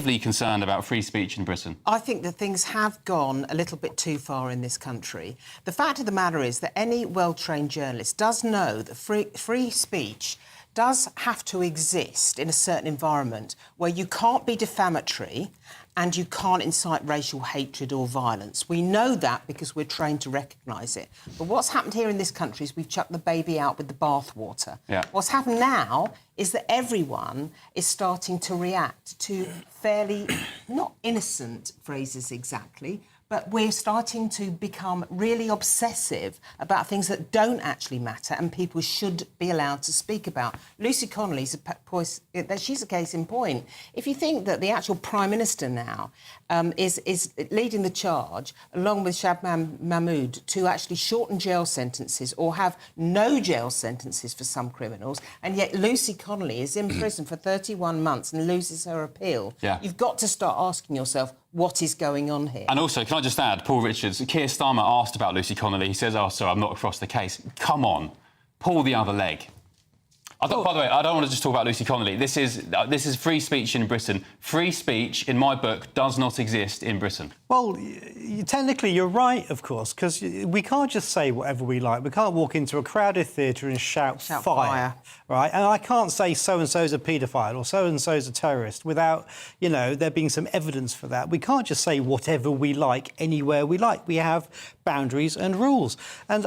gravely concerned about free speech in Britain. I think that things have gone a little bit too far in this country. The fact of the matter is that any well-trained journalist does know that free speech does have to exist in a certain environment where you can't be defamatory and you can't incite racial hatred or violence. We know that because we're trained to recognise it. But what's happened here in this country is we've chucked the baby out with the bathwater. Yeah. What's happened now is that everyone is starting to react to fairly, not innocent phrases exactly, but we're starting to become really obsessive about things that don't actually matter and people should be allowed to speak about. Lucy Connolly's she's a case in point. If you think that the actual Prime Minister now is leading the charge, along with Shabnam Mahmood, to actually shorten jail sentences or have no jail sentences for some criminals, and yet Lucy Connolly is in prison for 31 months and loses her appeal, you've got to start asking yourself, what is going on here? And also, can I just add, Paul Richards, Keir Starmer asked about Lucy Connolly. He says, oh, sorry, I'm not across the case. Come on, pull the other leg. By the way, I don't want to just talk about Lucy Connolly. This is free speech in Britain. Free speech, in my book, does not exist in Britain. Well, technically, you're right, of course, because we can't just say whatever we like. We can't walk into a crowded theatre and shout fire, right? And I can't say so-and-so's a paedophile or so-and-so's a terrorist without, you know, there being some evidence for that. We can't just say whatever we like anywhere we like. We have boundaries and rules. And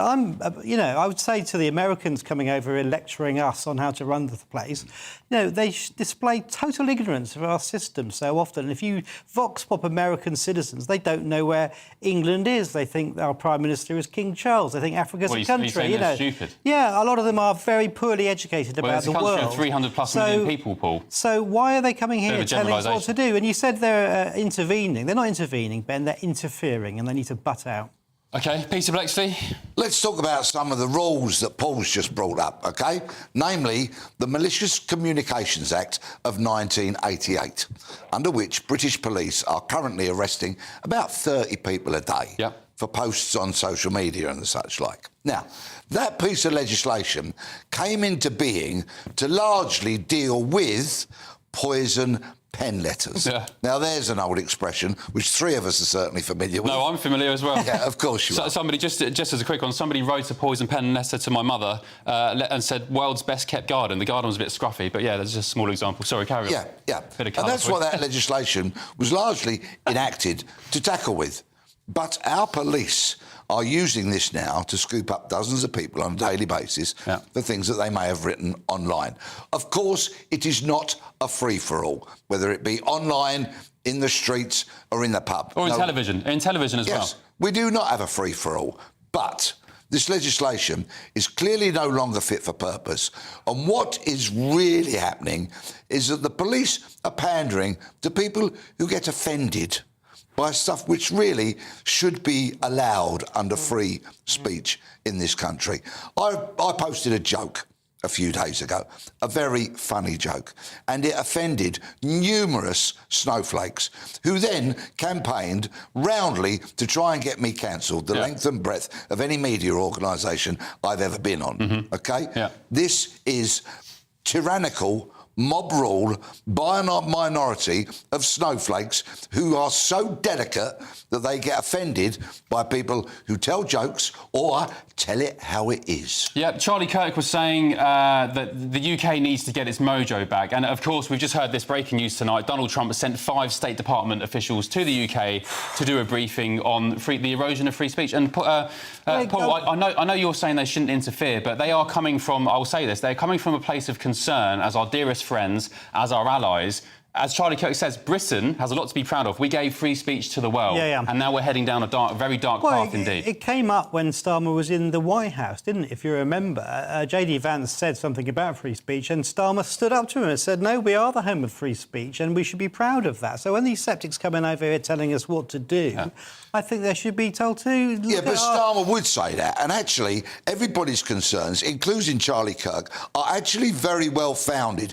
you know, I would say to the Americans coming over and lecturing us on how to run the place, you know, they display total ignorance of our system so often. And if you vox pop American citizens, they don't know where England is. They think our Prime Minister is King Charles. They think Africa's a country. You know, stupid. Yeah, a lot of them are very poorly educated about the world. Well, it's a country of 300+ million people, Paul. So why are they coming here telling us what to do? And you said they're intervening. They're not intervening, Ben. They're interfering, and they need to butt out. OK, Peter Bleksley. Let's talk about some of the rules that Paul's just brought up, OK? Namely, the Malicious Communications Act of 1988, under which British police are currently arresting about 30 people a day for posts on social media and such like. Now, that piece of legislation came into being to largely deal with poison pen letters. Yeah. Now, there's an old expression, which three of us are certainly familiar with. No, I'm familiar as well. Yeah, of course you are. Somebody, just as a quick one, somebody wrote a poison pen letter to my mother and said, world's best kept garden. The garden was a bit scruffy, but yeah, that's just a small example. Sorry, carry on. Yeah. And that's what that legislation was largely enacted to tackle with. But our police are using this now to scoop up dozens of people on a daily basis for things that they may have written online. Of course, it is not a free-for-all, whether it be online, in the streets or in the pub. Or in television. In television as well. Yes, we do not have a free-for-all, but this legislation is clearly no longer fit for purpose. And what is really happening is that the police are pandering to people who get offended by stuff which really should be allowed under free speech in this country. I posted a joke a few days ago, a very funny joke, and it offended numerous snowflakes who then campaigned roundly to try and get me cancelled, the length and breadth of any media organisation I've ever been on, OK? This is tyrannical mob rule by a minority of snowflakes who are so delicate that they get offended by people who tell jokes or tell it how it is. Yeah, Charlie Kirk was saying that the UK needs to get its mojo back. And, of course, we've just heard this breaking news tonight. Donald Trump has sent 5 State Department officials to the UK to do a briefing on the erosion of free speech. And, Paul, I know you're saying they shouldn't interfere, but they are coming from, I'll say this, they're coming from a place of concern as our dearest friends, as our allies. As Charlie Kirk says, Britain has a lot to be proud of. We gave free speech to the world, and now we're heading down a very dark path indeed. It came up when Starmer was in the White House, didn't it? If you remember, J.D. Vance said something about free speech, and Starmer stood up to him and said, no, we are the home of free speech, and we should be proud of that. So when these sceptics come in over here telling us what to do, I think they should be told to... Yeah, but Starmer would say that, and actually, everybody's concerns, including Charlie Kirk, are actually very well founded.